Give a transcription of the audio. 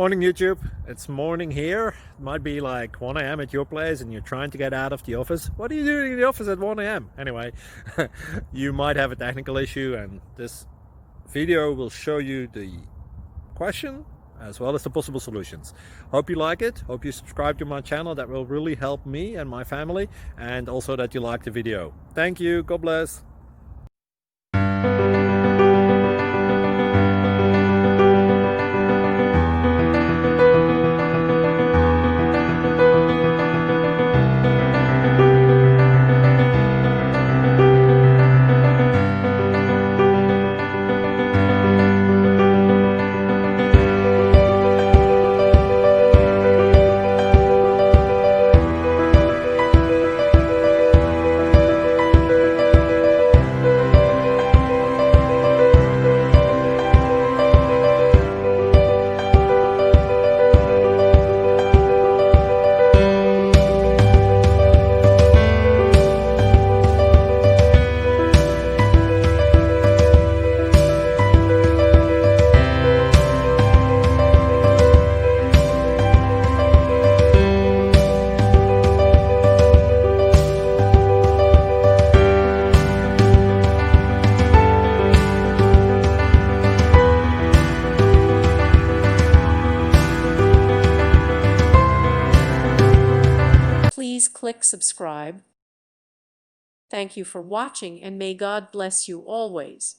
Morning YouTube, it's morning here. It might be like 1 a.m. at your place and you're trying to get out of the office. What are you doing in the office at 1 a.m.? Anyway, you might have a technical issue and this video will show you the question as well as the possible solutions. Hope you like it, hope you subscribe to my channel. That will really help me and my family, and also that you like the video. Thank you, God bless. Please click subscribe. Thank you for watching, and may God bless you always.